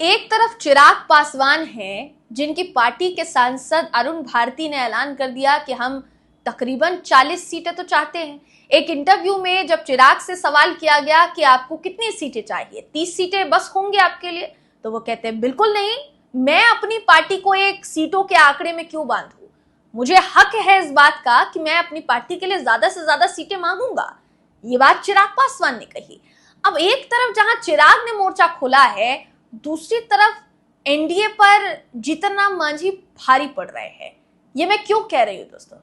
एक तरफ चिराग पासवान हैं, जिनकी पार्टी के सांसद अरुण भारती ने ऐलान कर दिया कि हम तकरीबन 40 सीटें तो चाहते हैं। एक इंटरव्यू में जब चिराग से सवाल किया गया कि आपको कितनी सीटें चाहिए, 30 सीटें बस होंगे आपके लिए, तो वो कहते हैं बिल्कुल नहीं, मैं अपनी पार्टी को एक सीटों के आंकड़े में क्यों बांधूं, मुझे हक है इस बात का कि मैं अपनी पार्टी के लिए ज्यादा से ज्यादा सीटें मांगूंगा। ये बात चिराग पासवान ने कही। अब एक तरफ जहां चिराग ने मोर्चा खोला है, दूसरी तरफ एनडीए पर जीतन राम मांझी भारी पड़ रहे हैं। ये मैं क्यों कह रही हूं दोस्तों,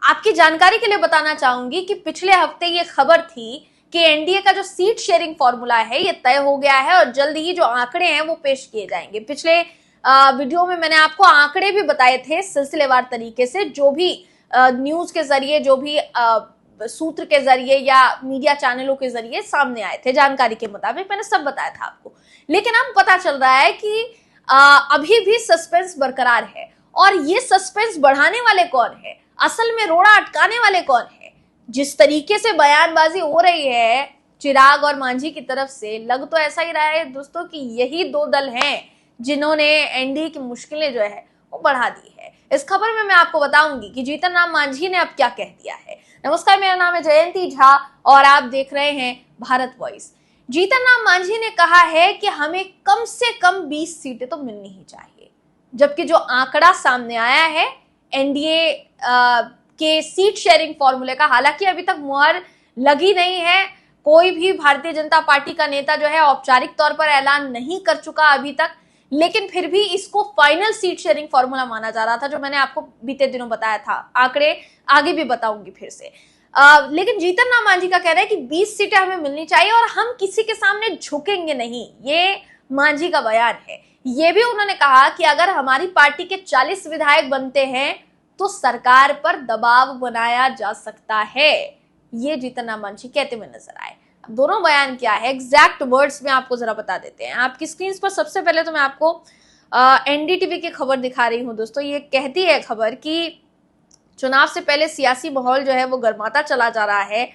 आपकी जानकारी के लिए बताना चाहूंगी कि पिछले हफ्ते ये खबर थी कि एनडीए का जो सीट शेयरिंग फॉर्मूला है ये तय हो गया है और जल्द ही जो आंकड़े हैं वो पेश किए जाएंगे। पिछले वीडियो में मैंने आपको आंकड़े भी बताए थे सिलसिलेवार तरीके से, जो भी न्यूज के जरिए, जो भी सूत्र के जरिए या मीडिया चैनलों के जरिए सामने आए थे, जानकारी के मुताबिक मैंने सब बताया था आपको। लेकिन अब पता चल रहा है कि अभी भी सस्पेंस बरकरार है, और ये सस्पेंस बढ़ाने वाले कौन है, असल में रोड़ा अटकाने वाले कौन है। जिस तरीके से बयानबाजी हो रही है चिराग और मांझी की तरफ से, लग तो ऐसा ही रहा है दोस्तों कि यही दो दल हैं जिन्होंने एनडीए की मुश्किलें जो है वो बढ़ा दी है। इस खबर में मैं आपको बताऊंगी कि जीतन राम मांझी ने अब क्या कह दिया है। नमस्कार, मेरा नाम है जयंती झा और आप देख रहे हैं भारत वॉइस। जीतन राम मांझी ने कहा है कि हमें कम से कम 20 सीटें तो मिलनी ही चाहिए, जबकि जो आंकड़ा सामने आया है एनडीए के सीट शेयरिंग फॉर्मूले का, हालांकि अभी तक मुहर लगी नहीं है, कोई भी भारतीय जनता पार्टी का नेता जो है औपचारिक तौर पर ऐलान नहीं कर चुका अभी तक, लेकिन फिर भी इसको फाइनल सीट शेयरिंग फॉर्मूला माना जा रहा था, जो मैंने आपको बीते दिनों बताया था। आंकड़े आगे भी बताऊंगी फिर से। लेकिन जीतन राम मांझी का कहना है कि 20 सीटें हमें मिलनी चाहिए और हम किसी के सामने झुकेंगे नहीं, ये मांझी का बयान है। ये भी उन्होंने कहा कि अगर हमारी पार्टी के 40 विधायक बनते हैं तो सरकार पर दबाव बनाया जा सकता है, ये जीतन राम मांझी कहते हुए नजर आए। अब दोनों बयान क्या है, एग्जैक्ट वर्ड्स में आपको जरा बता देते हैं। आपकी स्क्रीन पर सबसे पहले तो मैं आपको एनडीटीवी की खबर दिखा रही हूं दोस्तों। ये कहती है खबर कि चुनाव से पहले सियासी माहौल जो है वो गर्माता चला जा रहा है,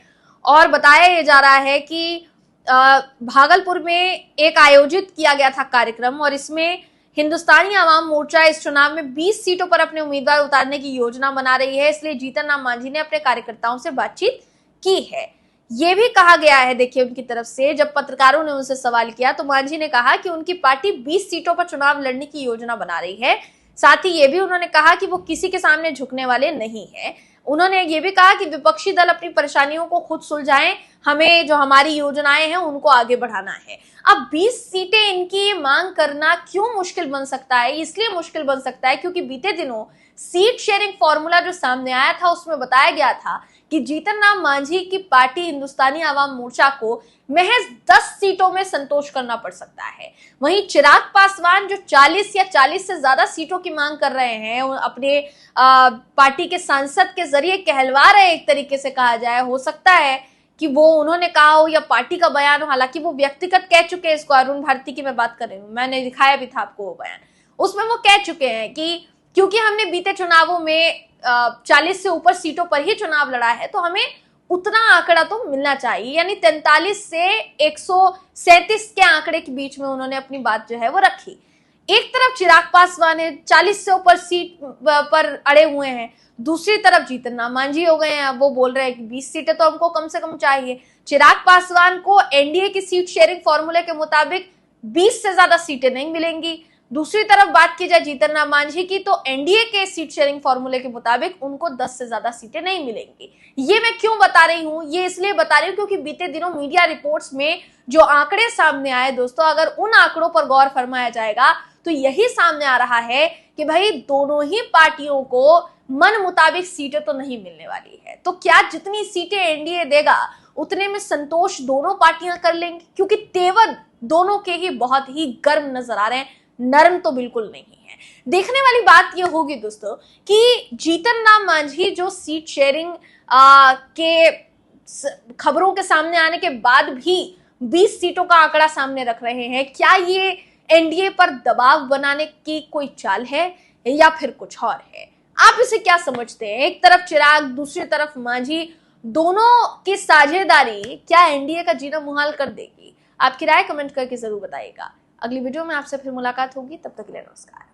और बताया ये जा रहा है कि भागलपुर में एक आयोजित किया गया था कार्यक्रम, और इसमें हिंदुस्तानी आवाम मोर्चा इस चुनाव में 20 सीटों पर अपने उम्मीदवार उतारने की योजना बना रही है। इसलिए जीतन राम मांझी ने अपने कार्यकर्ताओं से बातचीत की है। ये भी कहा गया है, देखिए उनकी तरफ से जब पत्रकारों ने उनसे सवाल किया तो मांझी ने कहा कि उनकी पार्टी 20 सीटों पर चुनाव लड़ने की योजना बना रही है। साथ ही ये भी उन्होंने कहा कि वो किसी के सामने झुकने वाले नहीं है। उन्होंने ये भी कहा कि विपक्षी दल अपनी परेशानियों को खुद सुलझाएं, हमें जो हमारी योजनाएं हैं उनको आगे बढ़ाना है। अब 20 सीटें इनकी मांग करना क्यों मुश्किल बन सकता है, इसलिए मुश्किल बन सकता है क्योंकि बीते दिनों सीट शेयरिंग फॉर्मूला जो सामने आया था उसमें बताया गया था कि जीतन राम मांझी की पार्टी हिंदुस्तानी आवाम मोर्चा को महज 10 सीटों में संतोष करना पड़ सकता है। वहीं चिराग पासवान जो 40 या 40 से ज्यादा सीटों की मांग कर रहे हैं, अपने पार्टी के सांसद के जरिए कहलवा रहे, एक तरीके से कहा जाए, हो सकता है कि वो उन्होंने कहा हो या पार्टी का बयान हो, हालांकि वो व्यक्तिगत कह चुके हैं इसको। अरुण भारती की मैं बात कर रही हूँ, मैंने दिखाया भी था आपको वो बयान, उसमें वो कह चुके हैं कि क्योंककि हमने बीते चुनावों में 40 से ऊपर सीटों पर ही चुनाव लड़ा है तो हमें उतना आंकड़ा तो मिलना चाहिए, यानी 43 से 137 के आंकड़े के बीच में उन्होंने अपनी बात जो है वो रखी। एक तरफ चिराग पासवान 40 से ऊपर सीट पर अड़े हुए हैं, दूसरी तरफ जीतन राम मांझी हो गए हैं, वो बोल रहे हैं कि 20 सीटें तो हमको कम से कम चाहिए। चिराग पासवान को एनडीए की सीट शेयरिंग फॉर्मूले के मुताबिक 20 से ज्यादा सीटें नहीं मिलेंगी। दूसरी तरफ बात की जाए जीतन राम मांझी की तो एनडीए के सीट शेयरिंग फॉर्मूले के मुताबिक उनको 10 से ज्यादा सीटें नहीं मिलेंगी। ये मैं क्यों बता रही हूं, ये इसलिए बता रही हूं क्योंकि बीते दिनों मीडिया रिपोर्ट्स में जो आंकड़े सामने आए दोस्तों, अगर उन आंकड़ों पर गौर फरमाया जाएगा तो यही सामने आ रहा है कि भाई दोनों ही पार्टियों को मन मुताबिक सीटें तो नहीं मिलने वाली है। तो क्या जितनी सीटें एनडीए देगा उतने में संतोष दोनों पार्टियां कर लेंगी, क्योंकि तेवर दोनों के ही बहुत ही गर्म नजर आ रहे हैं, नरम तो बिल्कुल नहीं है। देखने वाली बात यह होगी दोस्तों कि जीतन राम मांझी जो सीट शेयरिंग के खबरों के सामने आने के बाद भी 20 सीटों का आंकड़ा सामने रख रहे हैं, क्या ये एनडीए पर दबाव बनाने की कोई चाल है या फिर कुछ और है? आप इसे क्या समझते हैं? एक तरफ चिराग, दूसरी तरफ मांझी, दोनों की साझेदारी क्या एनडीए का जीना मुहाल कर देगी? आपकी राय कमेंट करके जरूर बताइएगा। अगली वीडियो में आपसे फिर मुलाकात होगी, तब तक के लिए नमस्कार।